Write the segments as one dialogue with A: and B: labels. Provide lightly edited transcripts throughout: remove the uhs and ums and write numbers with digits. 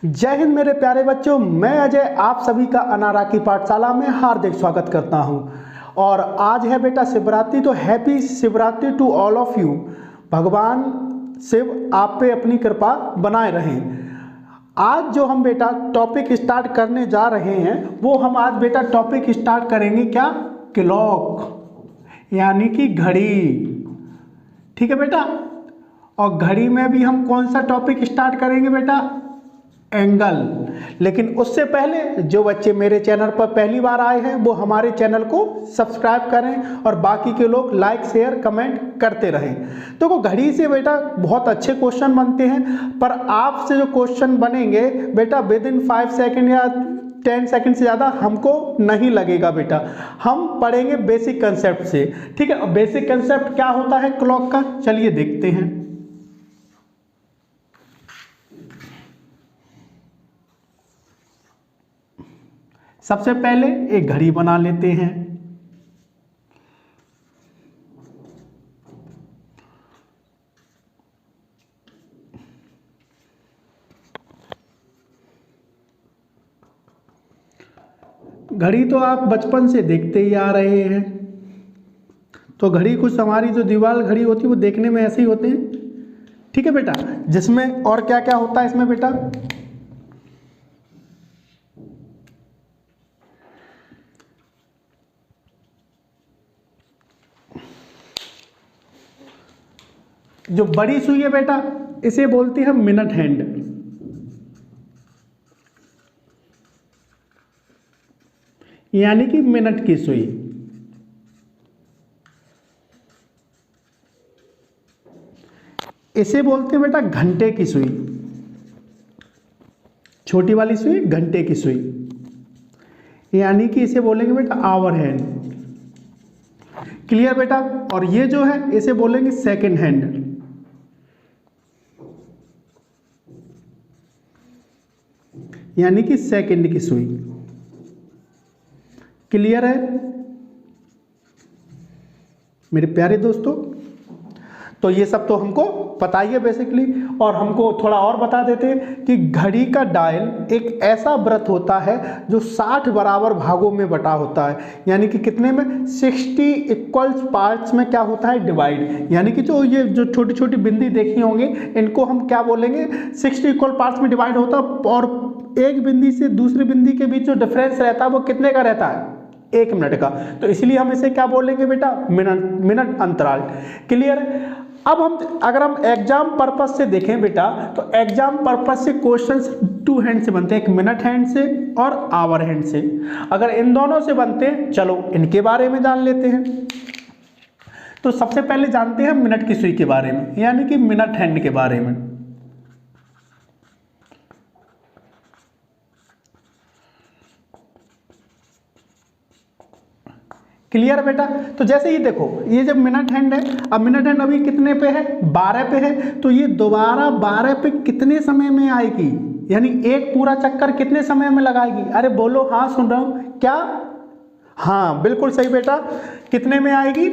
A: जय हिंद मेरे प्यारे बच्चों, मैं अजय आप सभी का अनारा की पाठशाला में हार्दिक स्वागत करता हूं। और आज है बेटा शिवरात्रि, तो happy Shivratri to all of you. भगवान शिव आप पे अपनी कृपा बनाए रहें। आज जो हम बेटा टॉपिक स्टार्ट करने जा रहे हैं वो हम आज बेटा टॉपिक स्टार्ट करेंगे क्या, क्लॉक यानी कि घड़ी। ठीक है बेटा। और घड़ी में भी हम कौन सा टॉपिक स्टार्ट करेंगे बेटा, एंगल। लेकिन उससे पहले जो बच्चे मेरे चैनल पर पहली बार आए हैं वो हमारे चैनल को सब्सक्राइब करें और बाकी के लोग लाइक शेयर कमेंट करते रहें। तो घड़ी से बेटा बहुत अच्छे क्वेश्चन बनते हैं, पर आपसे जो क्वेश्चन बनेंगे बेटा विद इन 5 सेकेंड या 10 सेकेंड से ज़्यादा हमको नहीं लगेगा बेटा। हम पढ़ेंगे बेसिक कंसेप्ट से। ठीक है, बेसिक कंसेप्ट क्या होता है क्लॉक का, चलिए देखते हैं। सबसे पहले एक घड़ी बना लेते हैं। घड़ी तो आप बचपन से देखते ही आ रहे हैं। तो घड़ी कुछ हमारी जो दीवार घड़ी होती है वो देखने में ऐसे ही होते हैं। ठीक है बेटा, जिसमें और क्या क्या होता है इसमें बेटा, जो बड़ी सुई है बेटा इसे बोलते हैं मिनट हैंड। यानी कि मिनट की सुई। इसे बोलते हैं बेटा घंटे की सुई। छोटी वाली सुई घंटे की सुई, यानी कि इसे बोलेंगे बेटा आवर हैंड। क्लियर बेटा। और ये जो है इसे बोलेंगे सेकंड हैंड। यानी कि सेकंड की सुई। क्लियर है मेरे प्यारे दोस्तों। तो ये सब तो हमको पता ही है बेसिकली। और हमको थोड़ा और बता देते हैं कि घड़ी का डायल एक ऐसा वृत्त होता है जो 60 बराबर भागों में बटा होता है। यानी कि कितने में, 60 इक्वल पार्ट्स में क्या होता है, डिवाइड। यानी कि जो ये जो छोटी छोटी बिंदी देखी होंगे इनको हम क्या बोलेंगे, 60 इक्वल पार्ट्स में डिवाइड होता है। और एक बिंदी से दूसरी बिंदी के बीच जो डिफरेंस रहता है वो कितने का रहता है, 1 मिनट का। तो इसलिए हम इसे क्या बोलेंगे बेटा, मिनट अंतराल। क्लियर। अब अगर हम एग्जाम पर्पस से देखें बेटा, तो एग्जाम पर्पस से क्वेश्चंस 2 हैंड से बनते हैं, एक मिनट हैंड से और आवर हैंड से। अगर इन दोनों से बनते हैं, चलो इनके बारे में जान लेते हैं। तो सबसे पहले जानते हैं मिनट की सुई के बारे में, यानी कि मिनट हैंड के बारे में। क्लियर बेटा। तो जैसे ये देखो, ये जब मिनट हैंड है, अब मिनट हैंड अभी कितने पे है, 12 पे है। तो ये दोबारा 12 पे कितने समय में आएगी, यानी एक पूरा चक्कर कितने समय में लगाएगी। अरे बोलो हाँ, सुन रहा हूं क्या, हाँ बिल्कुल सही बेटा। कितने में आएगी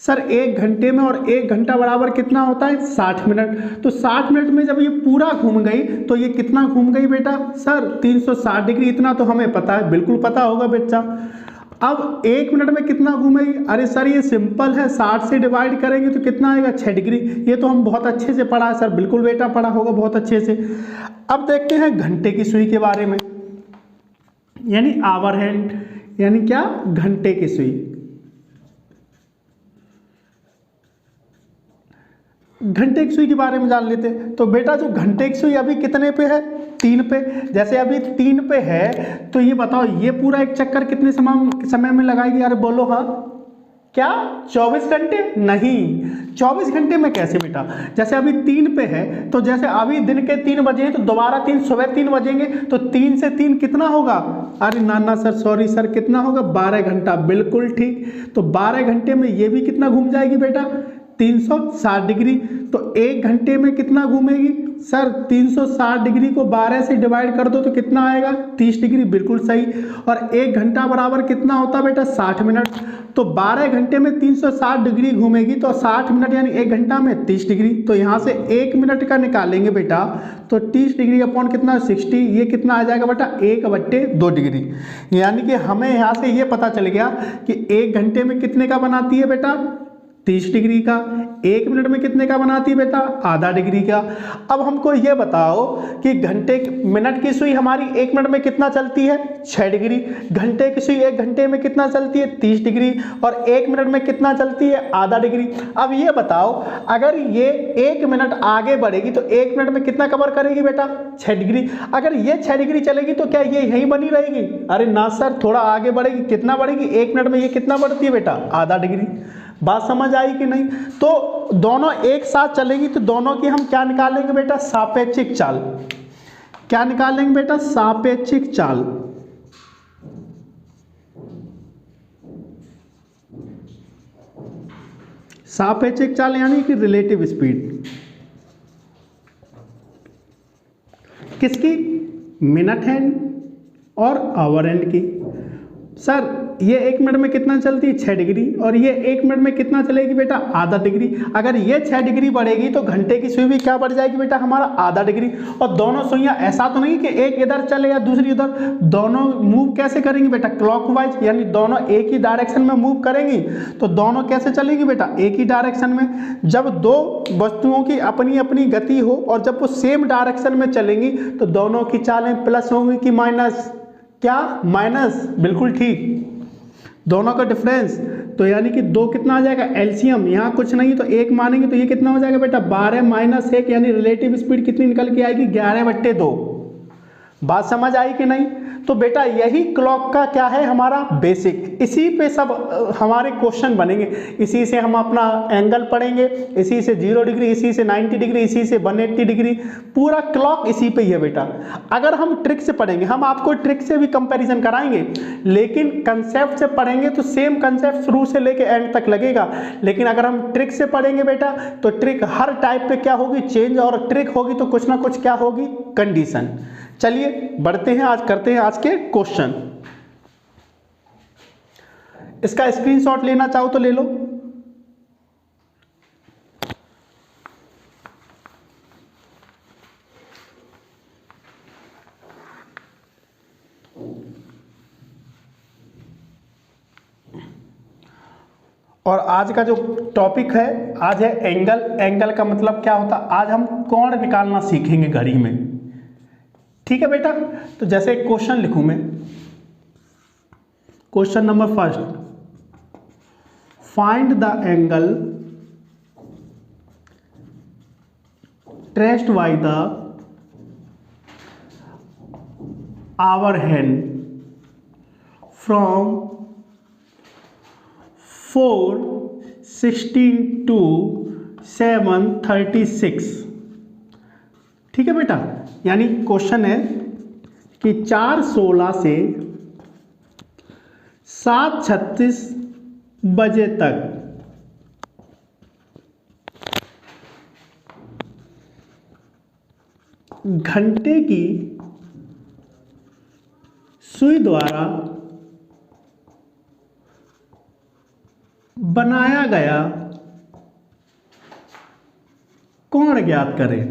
A: सर, 1 घंटे में। और 1 घंटा बराबर कितना होता है, 60 मिनट। तो 60 मिनट में जब ये पूरा घूम गई तो ये कितना घूम गई बेटा, सर 360 डिग्री। इतना तो हमें पता है, बिल्कुल पता होगा बच्चा। अब 1 मिनट में कितना घूमेगी, अरे सर ये सिंपल है, 60 से डिवाइड करेंगे तो कितना आएगा, 6 डिग्री। ये तो हम बहुत अच्छे से पढ़ा है सर, बिल्कुल बेटा पढ़ा होगा बहुत अच्छे से। अब देखते हैं घंटे की सुई के बारे में, यानी आवर हैंड, यानी क्या, घंटे की सुई। घंटे की सुई के बारे में जान लेते हैं। तो बेटा जो घंटे की सुई अभी कितने पे है, 3 पे। जैसे अभी 3 पे है तो ये बताओ ये पूरा एक चक्कर कितने समय में लगाएगी, अरे बोलो हाँ, क्या 24 घंटे, नहीं 24 घंटे में कैसे बेटा। जैसे अभी 3 पे है तो जैसे अभी दिन के 3 बजे हैं तो दोबारा 3 सुबह 3 बजेंगे तो 3 से 3 कितना होगा, अरे ना सर सॉरी सर, कितना होगा, 12 घंटा। बिल्कुल ठीक। तो 12 घंटे में ये भी कितना घूम जाएगी बेटा, 360 डिग्री। तो 1 घंटे में कितना घूमेगी सर, 360 डिग्री को 12 से डिवाइड कर दो तो कितना आएगा, 30 डिग्री। बिल्कुल सही। और 1 घंटा बराबर कितना होता है बेटा, 60 मिनट। तो 12 घंटे में 360 डिग्री घूमेगी तो 60 मिनट यानी 1 घंटा में 30 डिग्री। तो यहाँ से 1 मिनट का निकालेंगे बेटा तो 30 डिग्री अपॉन कितना 60, ये कितना आ जाएगा बेटा 1/2 डिग्री। यानी कि हमें यहाँ से ये पता चल गया कि 1 घंटे में कितने का बनाती है बेटा 30 डिग्री का, 1 मिनट में कितने का बनाती है बेटा ½ डिग्री का। अब हमको ये बताओ कि मिनट की सुई हमारी 1 मिनट में कितना चलती है 6 डिग्री, घंटे की सुई 1 घंटे में कितना चलती है 30 डिग्री और 1 मिनट में कितना चलती है ½ डिग्री। अब ये बताओ अगर ये 1 मिनट आगे बढ़ेगी तो 1 मिनट में कितना कवर करेगी बेटा 6 डिग्री। अगर ये 6 डिग्री चलेगी तो क्या ये यहीं बनी रहेगी? अरे ना सर, थोड़ा आगे बढ़ेगी। कितना बढ़ेगी? 1 मिनट में ये कितना बढ़ती है बेटा ½ डिग्री। बात समझ आई कि नहीं? तो दोनों एक साथ चलेगी तो दोनों की हम क्या निकालेंगे बेटा सापेक्षिक चाल। क्या निकालेंगे बेटा सापेक्षिक चाल। सापेक्षिक चाल यानी कि रिलेटिव स्पीड किसकी? मिनट हैंड और आवर हैंड की। सर ये 1 मिनट में कितना चलती है 6 डिग्री और ये 1 मिनट में कितना चलेगी बेटा ½ डिग्री। अगर ये 6 डिग्री बढ़ेगी तो घंटे की सुई भी क्या बढ़ जाएगी बेटा हमारा ½ डिग्री। और दोनों सुइयां ऐसा तो नहीं कि एक इधर चले या दूसरी उधर, दोनों मूव कैसे करेंगी बेटा क्लॉकवाइज, यानी दोनों एक ही डायरेक्शन में मूव करेंगी। तो दोनों कैसे चलेगी बेटा एक ही डायरेक्शन में। जब दो वस्तुओं की अपनी अपनी गति हो और जब वो सेम डायरेक्शन में चलेंगी तो दोनों की चालें प्लस होंगी कि माइनस? क्या माइनस? बिल्कुल ठीक, दोनों का डिफरेंस। तो यानी कि 2 कितना आ जाएगा एलसीएम, यहाँ कुछ नहीं तो 1 मानेंगे तो ये कितना हो जाएगा बेटा 12 - 1 यानी रिलेटिव स्पीड कितनी निकल के आएगी 11/2। बात समझ आई कि नहीं? तो बेटा यही क्लॉक का क्या है हमारा बेसिक, इसी पे सब हमारे क्वेश्चन बनेंगे। इसी से हम अपना एंगल पढ़ेंगे, इसी से 0 डिग्री, इसी से 90 डिग्री, इसी से 180 डिग्री, पूरा क्लॉक इसी पे ही है बेटा। अगर हम ट्रिक से पढ़ेंगे, हम आपको ट्रिक से भी कंपैरिजन कराएंगे, लेकिन कंसेप्ट से पढ़ेंगे तो सेम कंसेप्ट शुरू से लेके एंड तक लगेगा। लेकिन अगर हम ट्रिक से पढ़ेंगे बेटा तो ट्रिक हर टाइप पे क्या होगी चेंज, और ट्रिक होगी तो कुछ ना कुछ क्या होगी कंडीशन। चलिए बढ़ते हैं, आज करते हैं आज के क्वेश्चन। इसका स्क्रीनशॉट लेना चाहो तो ले लो। और आज का जो टॉपिक है आज है एंगल। एंगल का मतलब क्या होता है? आज हम कोण निकालना सीखेंगे घड़ी में। ठीक है बेटा, तो जैसे एक क्वेश्चन लिखूं मैं, question number 1, find the angle traced by the hour hand from 4:16 to 7:36। ठीक है बेटा, यानी क्वेश्चन है कि 4:16 से 7:36 बजे तक घंटे की सुई द्वारा बनाया गया कोण ज्ञात करें।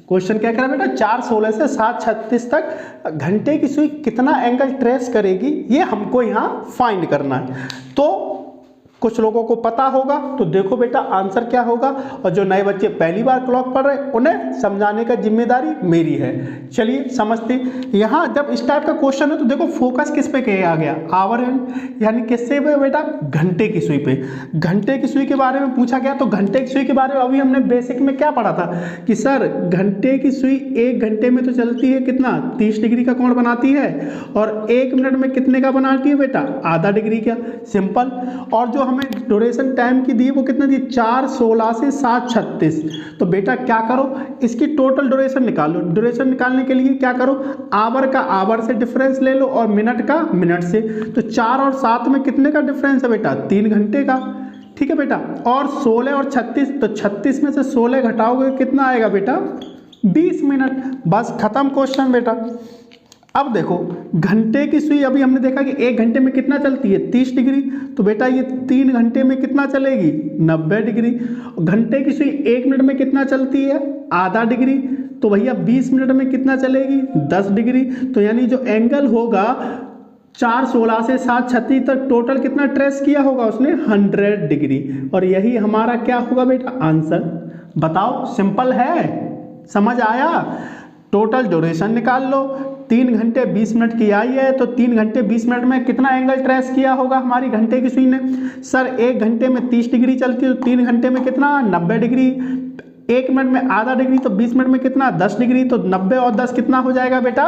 A: क्वेश्चन क्या करा बेटा 4:16 से 7:36 तक घंटे की सुई कितना एंगल ट्रेस करेगी, ये हमको यहां फाइंड करना है। तो कुछ लोगों को पता होगा, तो देखो बेटा आंसर क्या होगा, और जो नए बच्चे पहली बार क्लॉक पढ़ रहे उन्हें समझाने का जिम्मेदारी मेरी है। चलिए समझते। यहाँ जब इस टाइप का क्वेश्चन है तो देखो फोकस किस पे किया गया, आवर हैंड, यानी किससे पे बेटा घंटे की सुई पे। घंटे की सुई के बारे में पूछा गया, तो घंटे की सुई के बारे में अभी हमने बेसिक में क्या पढ़ा था कि सर घंटे की सुई 1 घंटे में तो चलती है कितना 30 डिग्री का कोण बनाती है, और 1 मिनट में कितने का बनाती है बेटा ½ डिग्री का। सिंपल। और जो हमें ड्यूरेशन टाइम की दी वो कितना दी 4:16 से 7:36। तो बेटा क्या करो इसकी टोटल ड्यूरेशन निकालो। ड्यूरेशन निकालने के लिए क्या करो, आवर का आवर से डिफरेंस ले लो और मिनट का मिनट से। तो 4 और 7 में कितने का डिफरेंस है बेटा 3 घंटे का। ठीक है बेटा, और 16 और 36, तो 36 में से 16 घटाओगे कितना आएगा बेटा 20 मिनट। बस खत्म क्वेश्चन बेटा। अब देखो घंटे की सुई, अभी हमने देखा कि 1 घंटे में कितना चलती है 30 डिग्री, तो बेटा ये 3 घंटे में कितना चलेगी 90 डिग्री। घंटे की सुई 1 मिनट में कितना चलती है आधा डिग्री, तो भैया 20 मिनट में कितना चलेगी 10 डिग्री। तो यानी जो एंगल होगा 416 से 736 तक टोटल कितना ट्रेस किया होगा उसने 100 डिग्री, और यही हमारा क्या होगा बेटा आंसर। बताओ सिंपल है, समझ आया। टोटल ड्यूरेशन निकाल लो, 3 घंटे 20 मिनट की आई है, तो 3 घंटे 20 मिनट में कितना एंगल ट्रेस किया होगा हमारी घंटे की सुई ने। सर 1 घंटे में 30 डिग्री चलती है, तो 3 घंटे में कितना 90 डिग्री, 1 मिनट में आधा डिग्री, तो 20 मिनट में कितना 10 डिग्री, तो 90 और 10 कितना हो जाएगा बेटा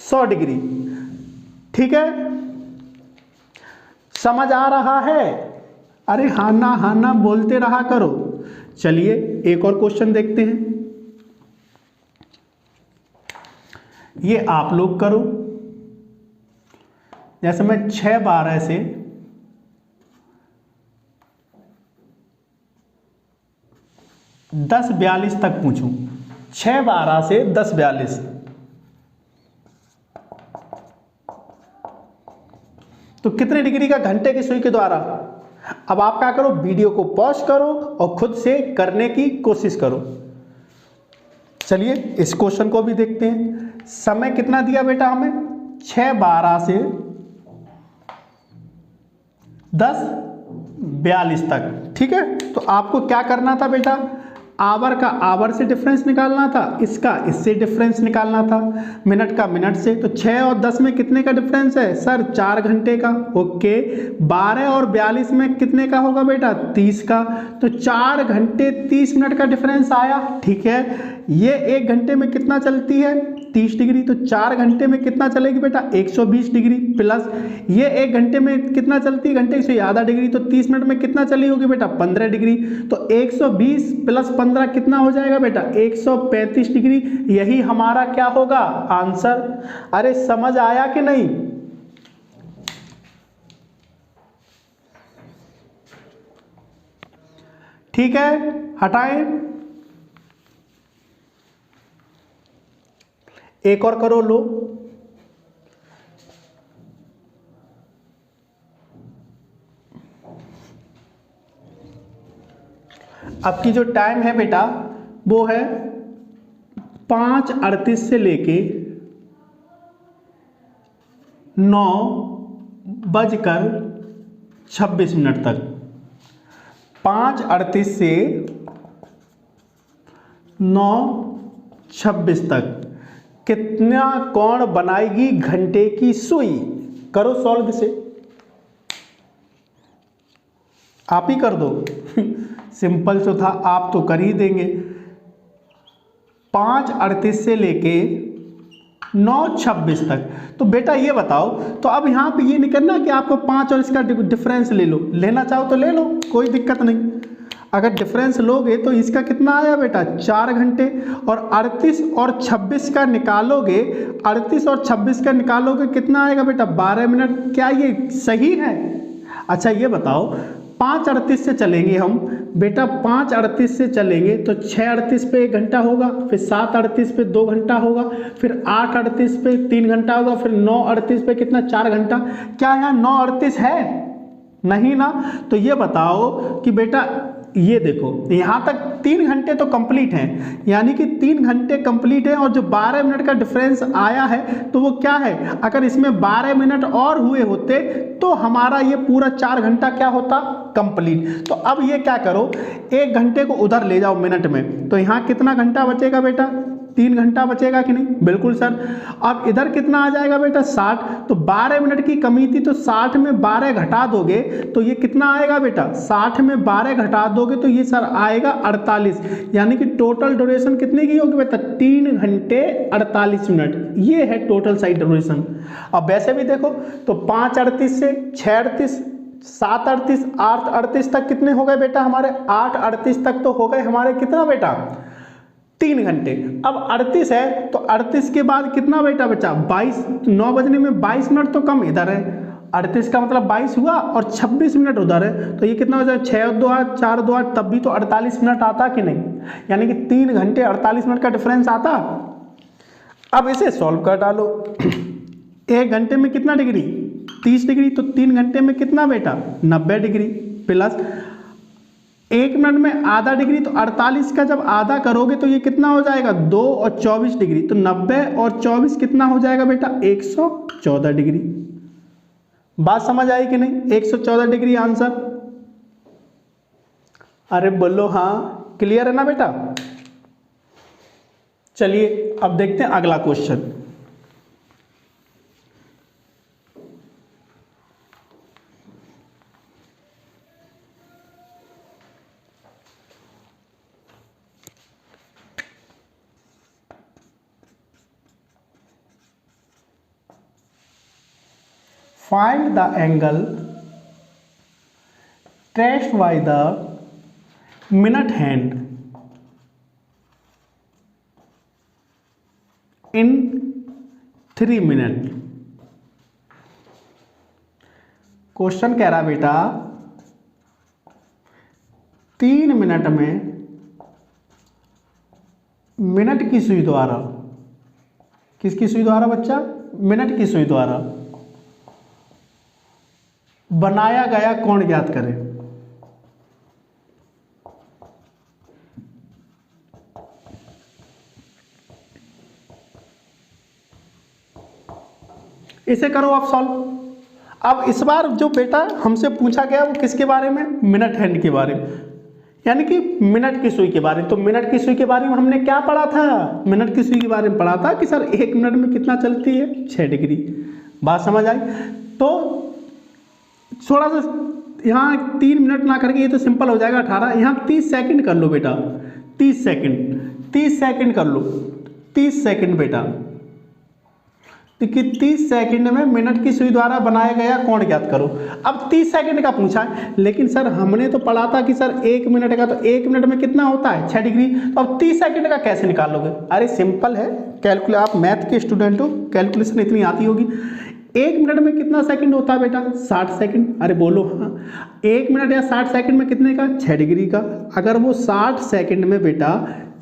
A: 100 डिग्री। ठीक है, समझ आ रहा है। अरे हाँ ना बोलते रहा करो। चलिए एक और क्वेश्चन देखते हैं, ये आप लोग करो। जैसे मैं 6:12 से 10:42 तक पूछूं, 6:12 से 10:42, तो कितने डिग्री का घंटे की सुई के द्वारा। अब आप क्या करो, वीडियो को पॉज करो और खुद से करने की कोशिश करो। चलिए इस क्वेश्चन को भी देखते हैं। समय कितना दिया बेटा हमें 6:12 से 10:42 तक। ठीक है, तो आपको क्या करना था बेटा, आवर का आवर से डिफरेंस निकालना था, इसका इससे डिफरेंस निकालना था, मिनट का मिनट से। तो 6 और 10 में कितने का डिफरेंस है सर 4 घंटे का। ओके, 12 और 42 में कितने का होगा बेटा 30 का, तो 4 घंटे 30 मिनट का डिफरेंस आया। ठीक है, ये 1 घंटे में कितना चलती है 30 डिग्री, तो 4 घंटे में कितना चलेगी बेटा 120 डिग्री, प्लस ये 1 घंटे में कितना चलती है घंटे से आधा डिग्री, तो 30 मिनट में कितना चली होगी बेटा 15 डिग्री, तो 120 प्लस 15 कितना हो जाएगा बेटा 135 डिग्री। यही हमारा क्या होगा आंसर। अरे समझ आया कि नहीं। ठीक है, हटाएं, एक और करो लो। अब की जो टाइम है बेटा वो है 5:38 से लेके 9:26 तक। 5:38 से 9:26 तक कितना कोण बनाएगी घंटे की सुई। करो सॉल्व इसे, आप ही कर दो सिंपल तो था, आप तो कर ही देंगे। 5:38 से लेके 9:26 तक, तो बेटा ये बताओ, तो अब यहाँ पे ये नहीं करना कि आपको 5 और इसका डिफरेंस ले लो, लेना चाहो तो ले लो, कोई दिक्कत नहीं। अगर डिफरेंस लोगे तो इसका कितना आया बेटा 4 घंटे, और 38 और 26 का निकालोगे, 38 और 26 का निकालोगे कितना आएगा बेटा 12 मिनट। क्या ये सही है। अच्छा ये बताओ, 5:38 से चलेंगे हम बेटा, 5:38 से चलेंगे तो 6:38 पे 1 घंटा होगा, फिर 7:38 पे 2 घंटा होगा, फिर 8:38 पे 3 घंटा होगा, फिर 9:38 पे कितना 4 घंटा। क्या यहाँ 9:38 है नहीं ना। तो ये बताओ कि बेटा ये देखो यहाँ तक 3 घंटे तो कंप्लीट हैं, यानी कि 3 घंटे कंप्लीट है, और जो 12 मिनट का डिफरेंस आया है तो वो क्या है, अगर इसमें 12 मिनट और हुए होते तो हमारा ये पूरा 4 घंटा क्या होता कंप्लीट। तो अब ये क्या करो, 1 घंटे को उधर ले जाओ मिनट में, तो यहाँ कितना घंटा बचेगा बेटा 3 घंटा बचेगा कि नहीं। बिल्कुल सर। अब इधर कितना आ जाएगा बेटा 60, तो 12 मिनट की कमी थी, तो 60 में 12 घटा दोगे तो ये कितना आएगा बेटा 60 में 12 घटा दोगे तो ये सर आएगा 48, यानी कि टोटल ड्यूरेशन कितने की होगी बेटा 3 घंटे 48 मिनट। ये है टोटल साइड ड्यूरेशन। अब वैसे भी देखो तो 5:38 से 6:38 7:38 8:38 तक कितने हो गए बेटा हमारे 8:38 तक तो हो गए हमारे कितना बेटा 3 घंटे। अब 38 है तो 38 के बाद कितना बेटा बचा 22, 9 बजने में 22 मिनट तो कम इधर है, 38 का मतलब 22 हुआ और 26 मिनट उधर है, तो ये कितना हो जाए 6 और 2 8 4 2 8, तब भी तो 48 मिनट आता कि नहीं, यानी कि 3 घंटे 48 मिनट का डिफरेंस आता। अब इसे सॉल्व कर डालो 1 घंटे में कितना डिग्री, 30 डिग्री, तो 3 घंटे में कितना बेटा 90 डिग्री, प्लस 1 मिनट में आधा डिग्री, तो 48 का जब आधा करोगे तो ये कितना हो जाएगा 2 और 24 डिग्री, तो 90 और 24 कितना हो जाएगा बेटा 114 डिग्री। बात समझ आई कि नहीं, 114 डिग्री आंसर। अरे बोलो हाँ, क्लियर है ना बेटा। चलिए अब देखते हैं अगला question. Find the angle traced by the minute hand in 3 minute. Question कह रहा बेटा 3 मिनट में मिनट की सुई द्वारा, किसकी सुई द्वारा बच्चा, मिनट की सुई द्वारा बनाया गया कोण ज्ञात करें। इसे करो आप सॉल्व। अब इस बार जो बेटा हमसे पूछा गया वो किसके बारे में, मिनट हैंड के बारे में, यानी कि मिनट की सुई के बारे में। तो मिनट की सुई के बारे में हमने क्या पढ़ा था, मिनट की सुई के बारे में पढ़ा था कि सर 1 मिनट में कितना चलती है 6 डिग्री। बात समझ आई। तो थोड़ा सा यहाँ 3 मिनट ना करके ये तो सिंपल हो जाएगा 18, यहाँ 30 सेकंड कर लो बेटा, 30 सेकंड कर लो, 30 सेकंड बेटा, देखिए 30 सेकंड में मिनट की सुई द्वारा बनाया गया कोण ज्ञात करो। अब 30 सेकंड का पूछा है, लेकिन सर हमने तो पढ़ा था कि सर 1 मिनट का, तो 1 मिनट में कितना होता है 6 डिग्री, तो अब 30 सेकंड का कैसे निकालोगे। अरे सिंपल है, कैलकुलेट, आप मैथ के स्टूडेंट हो, कैलकुलेशन इतनी आती होगी। 1 मिनट में कितना सेकंड होता है बेटा 60 सेकंड। अरे बोलो हाँ, 1 मिनट या 60 सेकंड में कितने का 6 डिग्री का। अगर वो 60 सेकंड में बेटा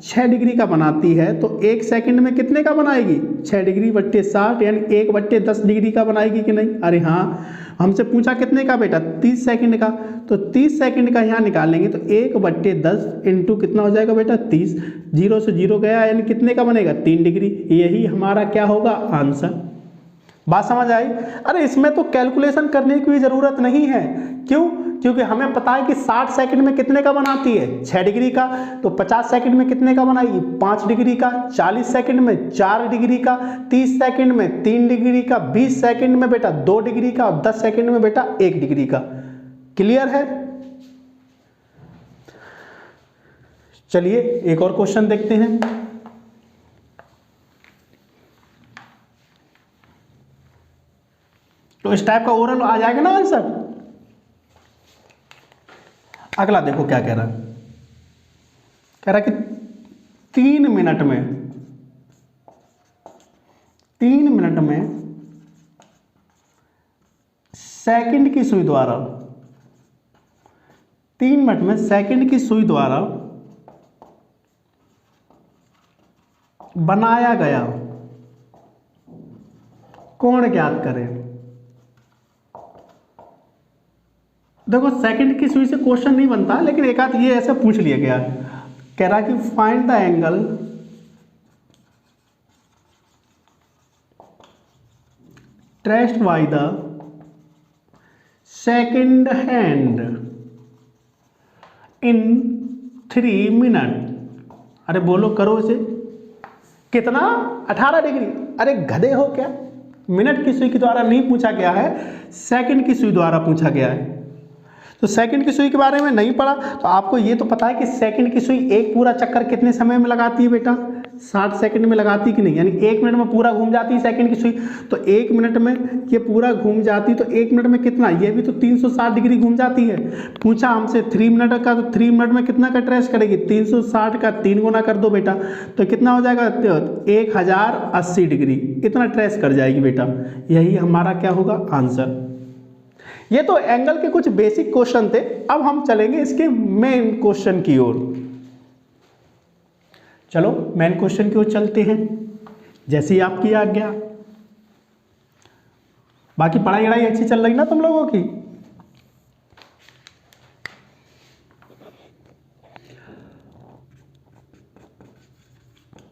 A: 6 डिग्री का बनाती है तो 1 सेकंड में कितने का बनाएगी 6 डिग्री बट्टे 60, यानी 1/10 डिग्री का बनाएगी कि नहीं। अरे हाँ, हमसे पूछा कितने का बेटा 30 सेकंड का, तो 30 सेकंड का यहाँ निकालेंगे तो 1/10 इंटू कितना हो जाएगा बेटा 30, 0 से 0 गया, यानी कितने का बनेगा 3 डिग्री। यही हमारा क्या होगा आंसर। बात समझ आई। अरे इसमें तो कैलकुलेशन करने की ज़रूरत नहीं है, क्यों, क्योंकि हमें पता है कि 60 सेकंड में कितने का बनाती है 6 डिग्री का, तो 50 सेकंड में कितने का बनाएगी 5 डिग्री का, 40 सेकंड में 4 डिग्री का, 30 सेकंड में 3 डिग्री का, 20 सेकंड में बेटा 2 डिग्री का, और 10 सेकंड में बेटा 1 डिग्री का। क्लियर है। चलिए एक और क्वेश्चन देखते हैं। तो इस टाइप का ओरल आ जाएगा ना आंसर। अगला देखो क्या कह रहा है, कह रहा है कि 3 मिनट में सेकंड की सुई द्वारा, 3 मिनट में सेकंड की सुई द्वारा बनाया गया कोण ज्ञात करें। देखो सेकंड की सुई से क्वेश्चन नहीं बनता, लेकिन एक आध ये ऐसे पूछ लिया गया है। कह रहा कि find the angle traced by the second hand in 3 minute. अरे बोलो करो इसे, कितना 18 डिग्री। अरे गधे हो क्या, मिनट की सुई के द्वारा नहीं पूछा गया है, सेकंड की सुई द्वारा पूछा गया है। तो सेकंड की सुई के बारे में नहीं पढ़ा तो आपको ये तो पता है कि सेकंड की सुई एक पूरा चक्कर कितने समय में लगाती है बेटा 60 सेकंड में लगाती कि नहीं, यानी 1 मिनट में पूरा घूम जाती है सेकंड की सुई। तो 1 मिनट में ये पूरा घूम जाती, तो 1 मिनट में कितना, ये भी तो 360 डिग्री घूम जाती है। पूछा हमसे 3 मिनट का, तो 3 मिनट में कितना का ट्रेस करेगी 360 का 3 गुना कर दो बेटा, तो कितना हो जाएगा 1080 डिग्री, इतना ट्रेस कर जाएगी बेटा। यही हमारा क्या होगा आंसर। ये तो एंगल के कुछ बेसिक क्वेश्चन थे, अब हम चलेंगे इसके मेन क्वेश्चन की ओर। चलो मेन क्वेश्चन की ओर चलते हैं, जैसी आपकी आज्ञा। बाकी पढ़ाई वढ़ाई अच्छी चल रही ना तुम लोगों की?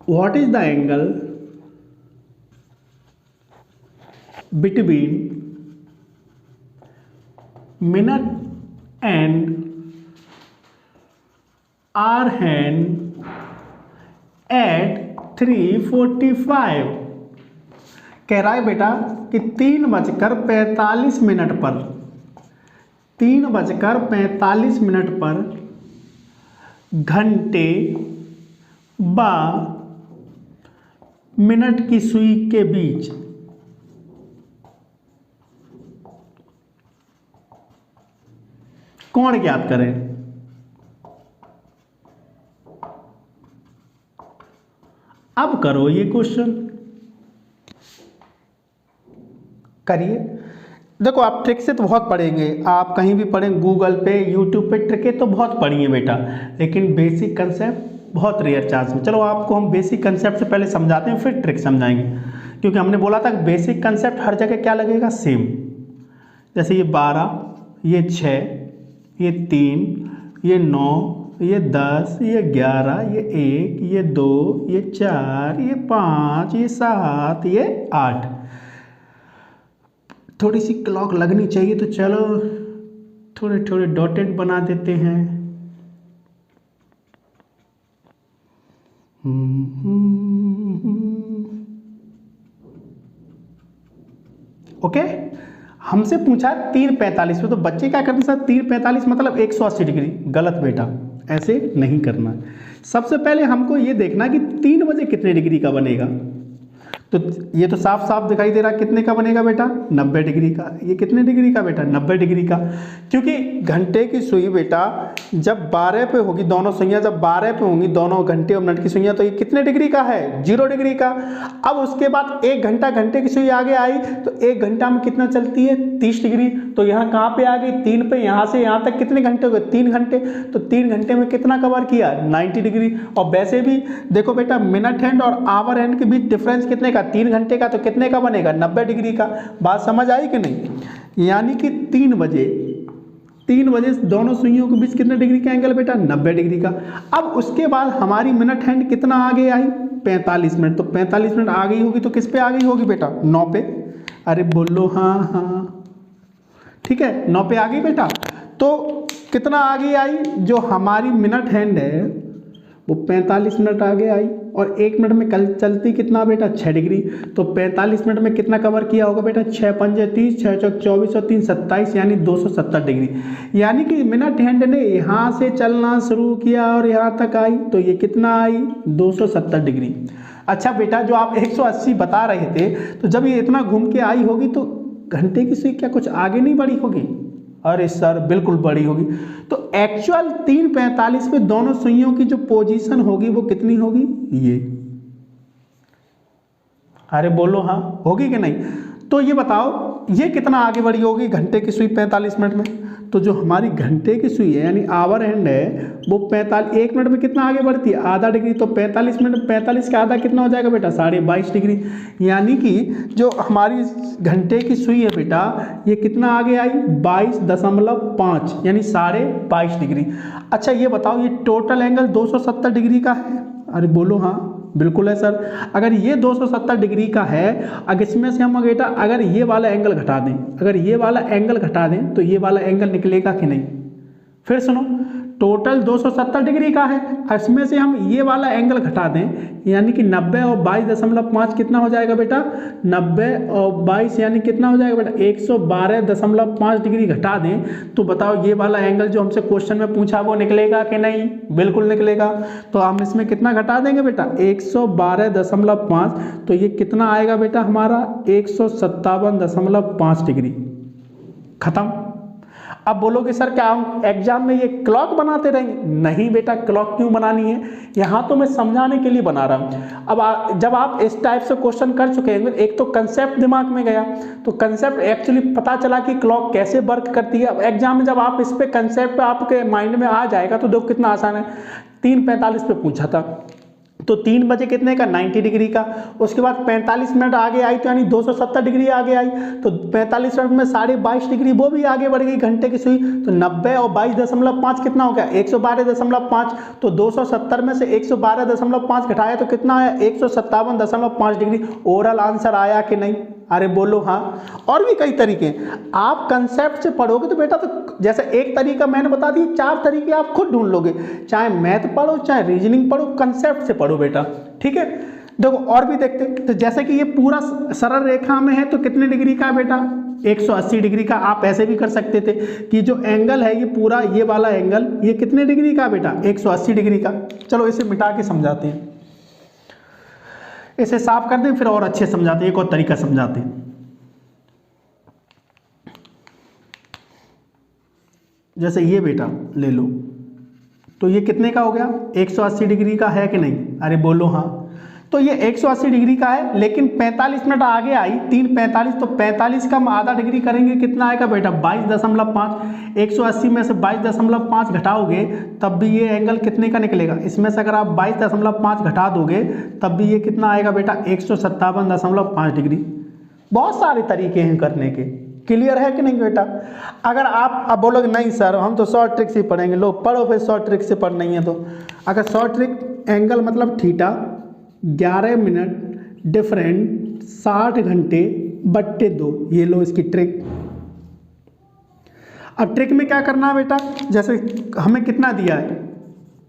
A: What is the angle between minute and hour hand at 3:45? कह रहा है बेटा कि 3:45 पर 3:45 पर घंटे व मिनट की सुई के बीच कोण ज्ञात करें। अब करो ये क्वेश्चन, करिए। देखो आप ट्रिक से तो बहुत पढ़ेंगे, आप कहीं भी पढ़ें, गूगल पे यूट्यूब पे ट्रिकें तो बहुत पढ़ी हैं बेटा, लेकिन बेसिक कंसेप्ट बहुत रेयर चांस में। चलो आपको हम बेसिक कंसेप्ट से पहले समझाते हैं, फिर ट्रिक समझाएंगे, क्योंकि हमने बोला था कि बेसिक कंसेप्ट हर जगह क्या लगेगा, सेम। जैसे ये 12, ये 6, ये 3, ये 9, ये 10, ये 11, ये 1, ये 2, ये 4, ये 5, ये 7, ये 8। थोड़ी सी क्लॉक लगनी चाहिए, तो चलो थोड़े थोड़े डॉटेड बना देते हैं। ओके, हमसे पूछा 3:45 में, तो बच्चे क्या करते हैं, 3:45 मतलब 180 डिग्री। गलत बेटा, ऐसे नहीं करना। सबसे पहले हमको ये देखना कि 3 बजे कितने डिग्री का बनेगा। तो ये तो साफ साफ दिखाई दे रहा, कितने का बनेगा बेटा, 90 डिग्री का। ये कितने डिग्री का बेटा, 90 डिग्री का। क्योंकि घंटे की सुई बेटा जब 12 पे होगी, दोनों सुइयां जब 12 पे होंगी, दोनों घंटे और मिनट की सुइयां, तो ये कितने डिग्री का है, 0 डिग्री का। अब उसके बाद 1 घंटा, घंटे की सुई आगे आई तो 1 घंटा में कितना चलती है, 30 डिग्री। तो यहाँ कहाँ पे आ गई, 3 पे। यहाँ से यहाँ तक कितने घंटे हो गए, 3 घंटे। तो 3 घंटे में कितना कवर किया, 90 डिग्री। और वैसे भी देखो बेटा, मिनट हैंड और आवर हैंड के बीच डिफरेंस कितने का, 3 घंटे का। तो कितने का बनेगा, 90 डिग्री का। बात समझ आई कि नहीं? यानी कि 3 बजे दोनों सुइयों के बीच कितने डिग्री का एंगल बेटा, 90 डिग्री का। अब उसके बाद हमारी मिनट हैंड कितना आगे आई, 45 मिनट। तो 45 मिनट आ गई होगी, तो किस पे आ गई होगी बेटा, 9 पे। अरे बोलो हाँ हाँ, ठीक है, 9 पे आ गई बेटा। तो कितना आगे आई, जो हमारी मिनट हैंड है वो 45 मिनट आगे आई, और 1 मिनट में कल चलती कितना बेटा, 6 डिग्री। तो 45 मिनट में कितना कवर किया होगा बेटा, 6 पंजे 30, 6 चौक 24 और 3 27, यानी 270 डिग्री। यानी कि मिनट हैंड ने यहाँ से चलना शुरू किया और यहाँ तक आई, तो ये कितना आई, 270 डिग्री। अच्छा बेटा, जो आप 180 बता रहे थे, तो जब ये इतना घूम के आई होगी, तो घंटे की सुई क्या कुछ आगे नहीं बढ़ी होगी? अरे सर बिल्कुल बड़ी होगी। तो एक्चुअल 3:45 पे दोनों सुइयों की जो पोजीशन होगी वो कितनी होगी, ये। अरे बोलो हाँ, होगी कि नहीं? तो ये बताओ, ये कितना आगे बढ़ी होगी घंटे की सुई 45 मिनट में? तो जो हमारी घंटे की सुई है यानी आवर हैंड है, वो 1 मिनट में कितना आगे बढ़ती है, आधा डिग्री। तो 45 मिनट में 45 का आधा कितना हो जाएगा बेटा, 22.5 डिग्री। यानी कि जो हमारी घंटे की सुई है बेटा, ये कितना आगे आई, 22.5, यानी 22.5 डिग्री। अच्छा ये बताओ, ये टोटल एंगल 270 डिग्री का है? अरे बोलो हाँ, बिल्कुल है सर। अगर ये 270 डिग्री का है, अगर इसमें से हम बेटा अगर ये वाला एंगल घटा दें, अगर ये वाला एंगल घटा दें, तो ये वाला एंगल निकलेगा कि नहीं? फिर सुनो, टोटल 270 डिग्री का है, इसमें से हम ये वाला एंगल घटा दें, यानी कि 90 और 22.5 कितना हो जाएगा बेटा, 90 और 22 यानी कितना हो जाएगा बेटा, 112.5 डिग्री घटा दें, तो बताओ ये वाला एंगल जो हमसे क्वेश्चन में पूछा वो निकलेगा कि नहीं? बिल्कुल निकलेगा। तो हम इसमें कितना घटा देंगे बेटा, 112.5, तो ये कितना आएगा बेटा हमारा, 157.5 डिग्री। खत्म। अब बोलोगे सर क्या हम एग्जाम में ये क्लॉक बनाते रहेंगे? नहीं बेटा, क्लॉक क्यों बनानी है, यहाँ तो मैं समझाने के लिए बना रहा हूँ। अब जब आप इस टाइप से क्वेश्चन कर चुके हैं, एक तो कंसेप्ट दिमाग में गया, तो कंसेप्ट एक्चुअली पता चला कि क्लॉक कैसे वर्क करती है। अब एग्जाम में जब आप इस पे कंसेप्ट आपके माइंड में आ जाएगा, तो देखो कितना आसान है। 3:45 पे पूछा था, तो 3 बजे कितने का 90 डिग्री का। उसके बाद 45 मिनट आगे आई तो यानी 270 डिग्री आगे आई, तो 45 मिनट में 22.5 डिग्री वो भी आगे बढ़ गई घंटे की सुई। तो 90 और 22.5 कितना हो गया 112.5। तो 270 में से 112.5 घटाया तो कितना आया 157.5 डिग्री। ओरल आंसर आया कि नहीं, अरे बोलो हाँ। और भी कई तरीके हैं, आप कंसेप्ट से पढ़ोगे तो बेटा, तो जैसे एक तरीका मैंने बता दी, 4 तरीके आप खुद ढूंढ लोगे, चाहे मैथ पढ़ो चाहे रीजनिंग पढ़ो, कंसेप्ट से पढ़ो बेटा, ठीक है। देखो और भी देखते, तो जैसे कि ये पूरा सरल रेखा में है तो कितने डिग्री का है बेटा 180 डिग्री का। आप ऐसे भी कर सकते थे कि जो एंगल है ये पूरा ये वाला एंगल ये कितने डिग्री का बेटा 180 डिग्री का। चलो इसे मिटा के समझाते हैं, इसे साफ कर दें फिर और अच्छे समझाते हैं, एक और तरीका समझाते हैं। जैसे ये बेटा ले लो, तो ये कितने का हो गया 180 डिग्री का है कि नहीं, अरे बोलो हाँ। तो ये 180 डिग्री का है, लेकिन 45 मिनट आगे आई 3:45, तो 45 का हम आधा डिग्री करेंगे कितना आएगा बेटा 22.5। 180 में से 22.5 घटाओगे तब भी ये एंगल कितने का निकलेगा, इसमें से अगर आप 22.5 घटा दोगे तब भी ये कितना आएगा बेटा 157.5 डिग्री। बहुत सारे तरीके हैं करने के, क्लियर है कि नहीं बेटा। अगर आप अब बोलोगे नहीं सर हम तो शॉर्ट ट्रिक से पढ़ेंगे, लो पढ़ो फिर शॉर्ट ट्रिक से पढ़ नहीं है तो। अगर शॉर्ट ट्रिक एंगल मतलब थीटा 11 मिनट डिफरेंट 60 घंटे बट्टे 2, ये लो इसकी ट्रिक। अब ट्रिक में क्या करना है बेटा, जैसे हमें कितना दिया है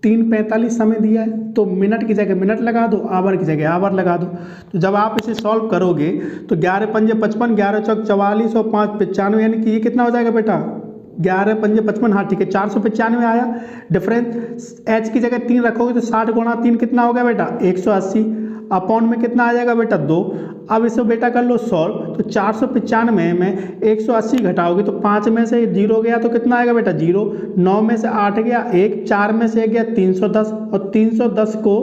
A: 3:45 समय दिया है, तो मिनट की जगह मिनट लगा दो, आवर की जगह आवर लगा दो। तो जब आप इसे सॉल्व करोगे तो 11 पंजे 55, 11 चौक 44 और 5 95, यानी कि ये कितना हो जाएगा बेटा 11 पंजे 55, हाँ ठीक है 495 आया। डिफरेंस एच की जगह 3 रखोगे तो 60 गुणा 3 कितना हो गया बेटा 180, अपॉन में कितना आ जाएगा बेटा 2। अब इसे बेटा कर लो सॉल्व, तो 495 में 180 घटाओगे तो 5 में से 0 गया तो कितना आएगा बेटा 0, 9 में से 8 गया 1, 4 में से 1 गया 310, और 310 को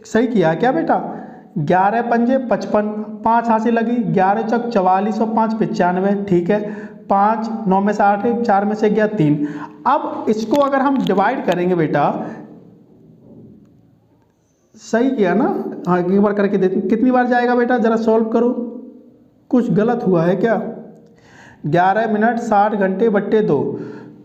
A: सही किया क्या बेटा 11 पंजे 55, 5 हासिल लगी, 11 चौक 44 और 5 95, ठीक है 5, 9 में से 8 1, 4 में से गया 3। अब इसको अगर हम डिवाइड करेंगे बेटा, सही किया ना, हाँ एक बार करके देते कितनी बार जाएगा बेटा जरा सॉल्व करो, कुछ गलत हुआ है क्या। 11 मिनट 60 घंटे बट्टे 2,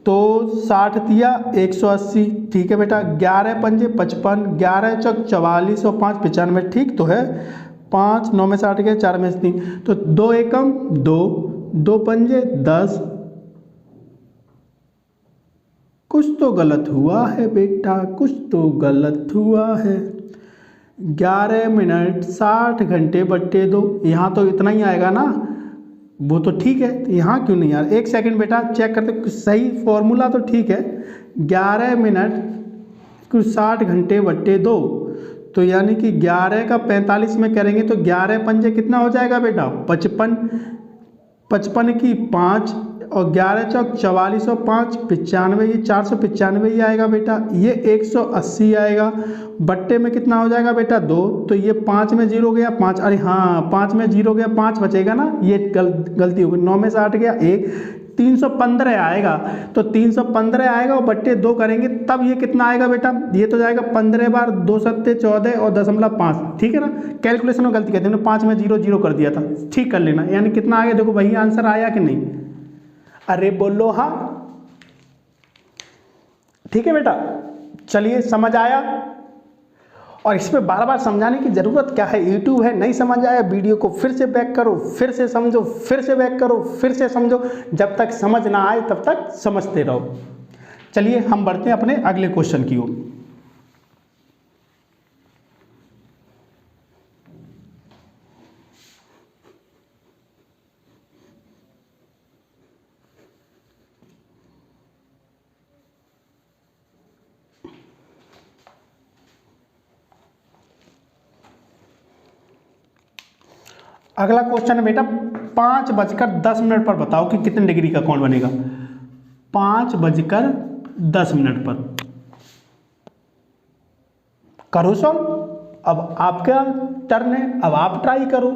A: तो 60 दिया 180, ठीक है बेटा 11 पंजे 55, 11 चौक 44 और 5 95, ठीक तो है 5, 9 में से 8 गया 4 में से 3, तो 2 एकम 2, 2 पंजे 10। कुछ तो गलत हुआ है बेटा, कुछ तो गलत हुआ है। 11 मिनट 60 घंटे बट्टे 2, यहाँ तो इतना ही आएगा ना, वो तो ठीक है, तो यहाँ क्यों नहीं आ रहा, एक सेकंड बेटा चेक करते, सही फॉर्मूला तो ठीक है 11 मिनट 60 घंटे बट्टे 2, तो यानी कि 11 का 45 में करेंगे तो 11 पंजे कितना हो जाएगा बेटा 55, 55 की 5 और 11 चौक 44 और 5 95, ये 495 ही आएगा बेटा, ये 180 आएगा, बट्टे में कितना हो जाएगा बेटा 2, तो ये 5 में 0 गया 5, अरे हाँ 5 में 0 गया 5 बचेगा ना, ये गलती हो गई, 9 में से 8 गया 1, 315 आएगा, तो 315 आएगा और बट्टे 2 करेंगे तब ये कितना आएगा बेटा, ये तो जाएगा 15 बार 2 सत्ते 14 और 0.5, ठीक है ना। कैलकुलेशन में गलती कहते हैं, 5 में 0 0 कर दिया था, ठीक कर लेना, यानी कितना आ गया देखो वही आंसर आया कि नहीं, अरे बोलो हाँ, ठीक है बेटा। चलिए समझ आया, और इसमें बार बार समझाने की ज़रूरत क्या है, यूट्यूब है, नहीं समझ आया वीडियो को फिर से बैक करो, फिर से समझो, फिर से बैक करो, फिर से समझो, जब तक समझ ना आए तब तक समझते रहो। चलिए हम बढ़ते हैं अपने अगले क्वेश्चन की ओर। अगला क्वेश्चन है बेटा 5:10 पर बताओ कि कितने डिग्री का कोण बनेगा। 5:10 पर करो सॉल्व। अब आपका टर्न है, अब आप ट्राई करो।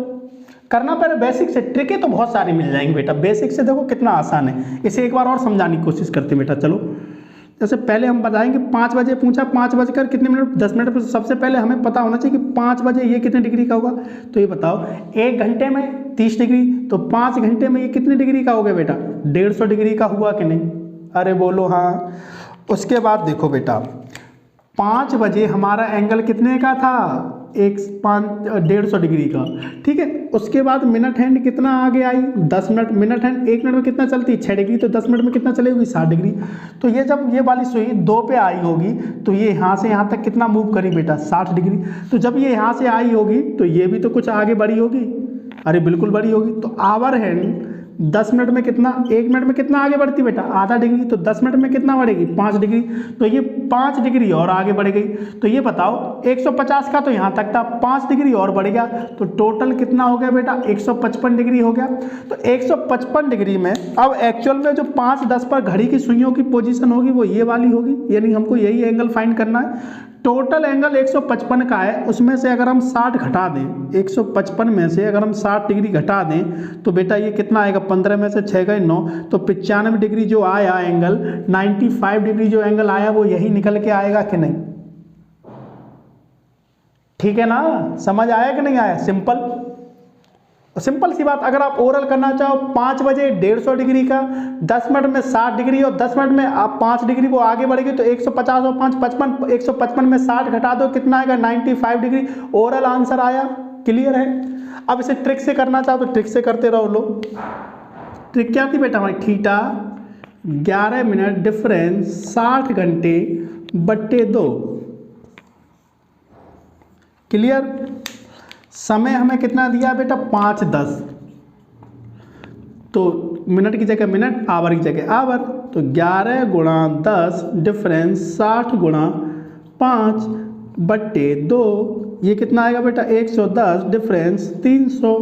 A: करना पहले बेसिक से, ट्रिकें तो बहुत सारी मिल जाएंगी बेटा, बेसिक से देखो कितना आसान है। इसे एक बार और समझाने की कोशिश करते हैं बेटा, चलो। जैसे पहले हम बताएंगे 5 बजे पूछा, 5 बजकर कितने मिनट 10 मिनट पर, सबसे पहले हमें पता होना चाहिए कि 5 बजे ये कितने डिग्री का होगा। तो ये बताओ 1 घंटे में 30 डिग्री, तो 5 घंटे में ये कितने डिग्री का हो गया बेटा? 150 डिग्री का हुआ कि नहीं? अरे बोलो हाँ। उसके बाद देखो बेटा 5 बजे हमारा एंगल कितने का था? 150 डिग्री का, ठीक है। उसके बाद मिनट हैंड कितना आगे आई? 10 मिनट। मिनट हैंड 1 मिनट में कितना चलती है? 6 डिग्री, तो 10 मिनट में कितना चलेगी? 60 डिग्री। तो ये जब ये वाली सुई 2 पे आई होगी तो ये यहाँ से यहाँ तक कितना मूव करी बेटा? 60 डिग्री। तो जब ये यहाँ से आई होगी तो ये भी तो कुछ आगे बढ़ी होगी। अरे बिल्कुल बढ़ी होगी। तो आवर हैंड 10 मिनट में कितना, 1 मिनट में कितना आगे बढ़ती बेटा? आधा डिग्री। तो 10 मिनट में कितना बढ़ेगी? 5 डिग्री। तो ये 5 डिग्री और आगे बढ़ गई। तो ये बताओ 150 का तो यहाँ तक था, 5 डिग्री और बढ़ गया, तो टोटल कितना हो गया बेटा? 155 डिग्री हो गया। तो 155 डिग्री में अब एक्चुअल में जो 5-10 पर घड़ी की सुइयों की पोजीशन होगी वो ये वाली होगी, यानी हमको यही एंगल फाइंड करना है। टोटल एंगल 155 का है, उसमें से अगर हम 60 घटा दें, 155 में से अगर हम 60 डिग्री घटा दें तो बेटा ये कितना आएगा? 15 में से 6 गए 9, तो 95 डिग्री जो आया एंगल, 95 डिग्री जो एंगल आया वो यही निकल के आएगा कि नहीं? ठीक है ना? समझ आया कि नहीं आया? सिंपल सी बात। अगर आप ओरल करना चाहो 5 बजे 150 डिग्री का, 10 मिनट में 60 डिग्री और 10 मिनट में आप 5 डिग्री वो आगे बढ़ेगी, तो 150 और 5 55, 155 में 60 घटा दो कितना आएगा? 95 डिग्री। ओरल आंसर आया। क्लियर है? अब इसे ट्रिक से करना चाहो तो ट्रिक से करते रहो लोग। ट्रिक क्या थी बेटा हमारी? थीटा 11 मिनट डिफरेंस 60 घंटे बट्टे 2। क्लियर? समय हमें कितना दिया बेटा? 5-10, तो मिनट की जगह मिनट, आवर की जगह आवर, तो 11 गुणा 10 डिफरेंस 60 गुणा 5 बट्टे 2, ये कितना आएगा बेटा? 110 डिफरेंस 300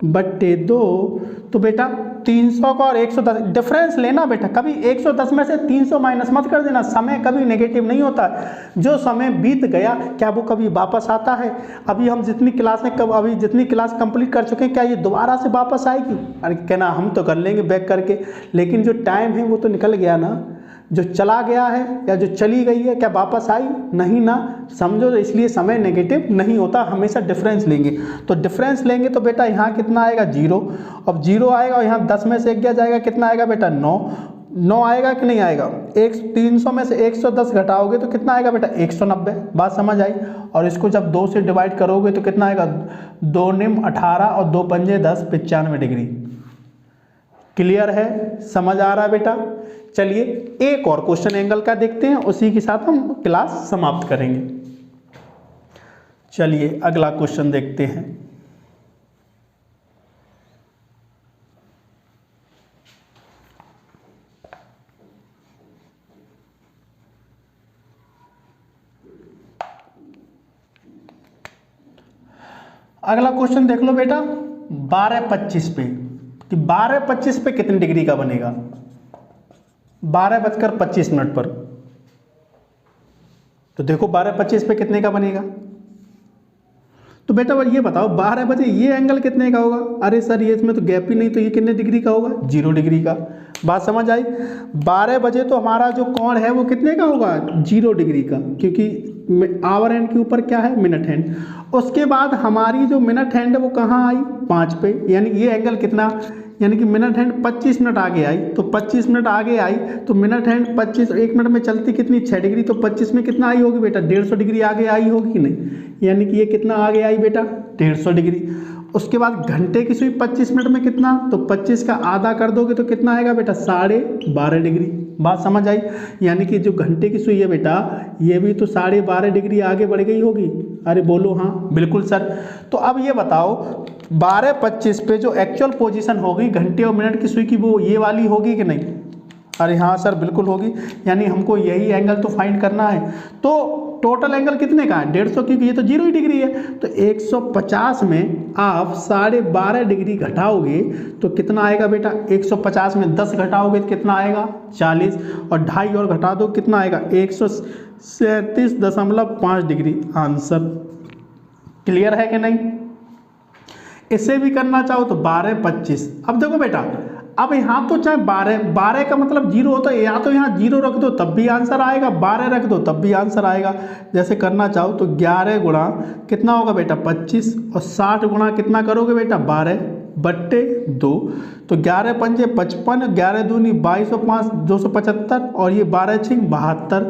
A: बट्टे 2। तो बेटा 300 का और 110 डिफरेंस लेना बेटा, कभी 110 में से 300 माइनस मत कर देना। समय कभी नेगेटिव नहीं होता। जो समय बीत गया क्या वो कभी वापस आता है? अभी हम जितनी क्लास कंप्लीट कर चुके हैं, क्या ये दोबारा से वापस आएगी? अरे कहना हम तो कर लेंगे बैक करके, लेकिन जो टाइम है वो तो निकल गया ना। जो चला गया है या जो चली गई है क्या वापस आई? नहीं ना। समझो, तो इसलिए समय नेगेटिव नहीं होता, हमेशा डिफरेंस लेंगे। तो डिफरेंस लेंगे तो बेटा यहाँ कितना आएगा? 0। अब 0 आएगा और यहाँ 10 में से 1 गया जाएगा, कितना आएगा बेटा? 9 आएगा कि नहीं आएगा? 300 में से 110 घटाओगे तो कितना आएगा बेटा? 190। बात समझ आई? और इसको जब 2 से डिवाइड करोगे तो कितना आएगा? 2 निम 18 और 2 पंजे 10, 95 डिग्री। क्लियर है? समझ आ रहा है बेटा? चलिए एक और क्वेश्चन एंगल का देखते हैं, उसी के साथ हम क्लास समाप्त करेंगे। चलिए अगला क्वेश्चन देखते हैं। अगला क्वेश्चन देख लो बेटा 12:25 पे, कि 12:25 पे कितनी डिग्री का बनेगा? 12:25 पर। तो देखो 12:25 पे कितने का बनेगा? तो बेटा ये बताओ 12 बजे ये एंगल कितने का होगा? अरे सर ये इसमें तो गैप ही नहीं, तो ये कितने डिग्री का होगा? 0 डिग्री का। बात समझ आई? 12 बजे तो हमारा जो कोण है वो कितने का होगा? 0 डिग्री का, क्योंकि आवर हैंड के ऊपर क्या है? Minute hand. उसके बाद हमारी जो मिनट हैंड है वो कहाँ आई? 5 पे, यानी ये एंगल कितना, यानी कि मिनट हैंड 25 मिनट आगे आई। तो 25 मिनट आगे आई तो मिनट हैंड 25, 1 मिनट में चलती कितनी? 6 डिग्री। तो 25 में कितना आई होगी बेटा? 150 डिग्री आगे आई होगी कि नहीं? यानी कि ये कितना आगे आई बेटा? 150 डिग्री। उसके बाद घंटे की सुई 25 मिनट में कितना? तो 25 का आधा कर दोगे तो कितना आएगा बेटा? 12.5 डिग्री। बात समझ आई? यानी कि जो घंटे की सुई है बेटा ये भी तो 12.5 डिग्री आगे बढ़ गई होगी। अरे बोलो हाँ बिल्कुल सर। तो अब ये बताओ 12:25 पे जो एक्चुअल पोजीशन होगी घंटे और मिनट की सुई की वो ये वाली होगी कि नहीं? अरे हाँ सर बिल्कुल होगी। यानी हमको यही एंगल तो फाइंड करना है। तो टोटल एंगल कितने का है? 150, क्योंकि ये तो 0 डिग्री है। तो 150 में आप 12.5 डिग्री घटाओगे तो कितना आएगा बेटा? 150 में 10 घटाओगे तो कितना आएगा? 40, और 2.5 और घटा दो कितना आएगा? 137.5 डिग्री आंसर। क्लियर है कि नहीं? इसे भी करना चाहो तो 12:25। अब देखो बेटा अब यहाँ तो चाहे 12 का मतलब 0 होता है, या तो यहाँ 0 रख दो तब भी आंसर आएगा, 12 रख दो तब भी आंसर आएगा। जैसे करना चाहो तो 11 गुणा कितना होगा बेटा 25, और 60 गुणा कितना करोगे बेटा 12/2। तो 11 पंजे 55, 11 दूनी 22 और 5 275, और ये 12 छिंग 72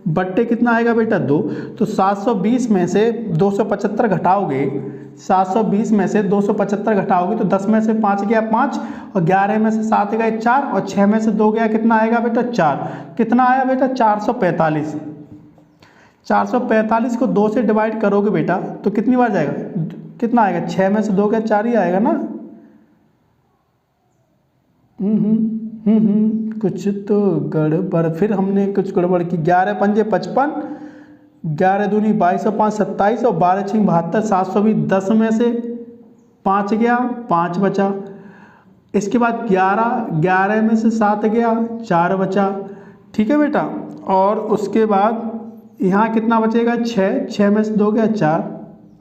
A: बट्टे कितना आएगा बेटा 2। तो 720 में से 275 घटाओगे, 720 में से 275 घटाओगे तो 10 में से 5 गया 5, और 11 में से 7 गए 4, और 6 में से 2 गया कितना आएगा बेटा 4। कितना आया बेटा 445। 445 को 2 से डिवाइड करोगे बेटा तो कितनी बार जाएगा, कितना आएगा, 6 में से 2 गया 4 ही आएगा ना। कुछ तो गड़बड़, फिर हमने कुछ गड़बड़ की। 11 पंजे 55, 11 दूनी 22 और 5 27, और 12 छिंग 72, 720, 10 में से 5 गया 5 बचा। इसके बाद 11 में से 7 गया 4 बचा, ठीक है बेटा। और उसके बाद यहाँ कितना बचेगा 6 में से 2 गया 4।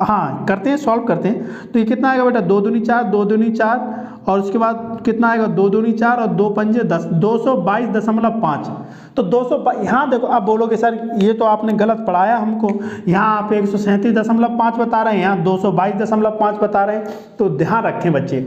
A: हाँ करते हैं, सॉल्व करते हैं। तो ये कितना आएगा बेटा 2 दूनी 4, 2 दूनी 4, और उसके बाद कितना आएगा 2 दूनी 4 और 2 पंजे 10, 222.5। तो 200, यहाँ देखो आप बोलोगे सर ये तो आपने गलत पढ़ाया हमको, यहाँ आप 137.5 बता रहे हैं, यहाँ 222.5 बता रहे हैं। तो ध्यान रखें बच्चे,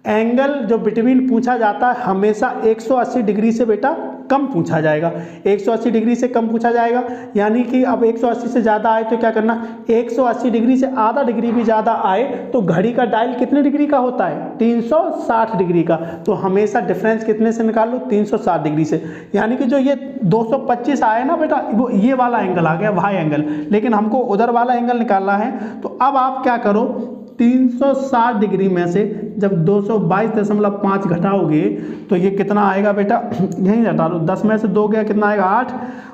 A: एंगल जो बिटवीन पूछा जाता है हमेशा 180 डिग्री से बेटा कम पूछा जाएगा, 180 डिग्री से कम पूछा जाएगा। यानी कि अब 180 से ज़्यादा आए तो क्या करना, 180 डिग्री से आधा डिग्री भी ज़्यादा आए तो घड़ी का डायल कितने डिग्री का होता है, 360 डिग्री का। तो हमेशा डिफरेंस कितने से निकाल लो, 360 डिग्री से। यानी कि जो ये 225 आए ना बेटा, वो ये वाला एंगल आ गया वाई एंगल, लेकिन हमको उधर वाला एंगल निकालना है। तो अब आप क्या करो, 360 डिग्री में से जब 222.5 घटाओगे तो ये कितना आएगा बेटा, यहीं घटा लो, 10 में से 2 गया कितना आएगा 8,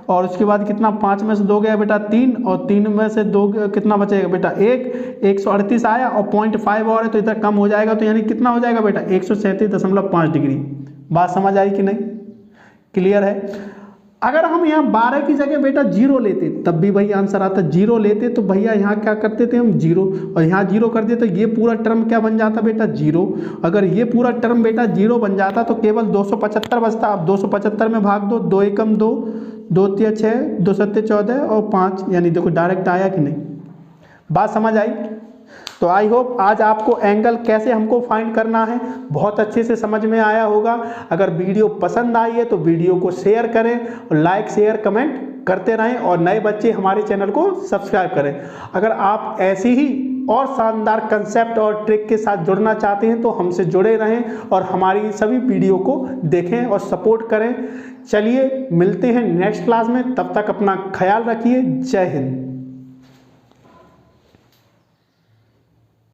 A: और उसके बाद कितना 5 में से 2 गया बेटा 3, और 3 में से 2 कितना बचेगा बेटा 138 आया, और 0.5 और है तो इधर कम हो जाएगा। तो यानी कितना हो जाएगा बेटा 137.5 डिग्री। बात समझ आई कि नहीं, क्लियर है। अगर हम यहाँ 12 की जगह बेटा 0 लेते तब भी वही आंसर आता, 0 लेते तो भैया यहाँ क्या करते थे हम 0, और यहाँ 0 कर देते तो ये पूरा टर्म क्या बन जाता बेटा 0। अगर ये पूरा टर्म बेटा 0 बन जाता तो केवल 275 बचता। अब 275 में भाग दो, 2 एकम 2, 2 तिया 6, 2 सत्ते 14 और 5, यानी देखो डायरेक्ट आया कि नहीं। बात समझ आई। तो आई होप आज आपको एंगल कैसे हमको फाइंड करना है बहुत अच्छे से समझ में आया होगा। अगर वीडियो पसंद आई है तो वीडियो को शेयर करें, और लाइक शेयर कमेंट करते रहें, और नए बच्चे हमारे चैनल को सब्सक्राइब करें। अगर आप ऐसी ही और शानदार कंसेप्ट और ट्रिक के साथ जुड़ना चाहते हैं तो हमसे जुड़े रहें और हमारी सभी वीडियो को देखें और सपोर्ट करें। चलिए मिलते हैं नेक्स्ट क्लास में, तब तक अपना ख्याल रखिए। जय हिंद।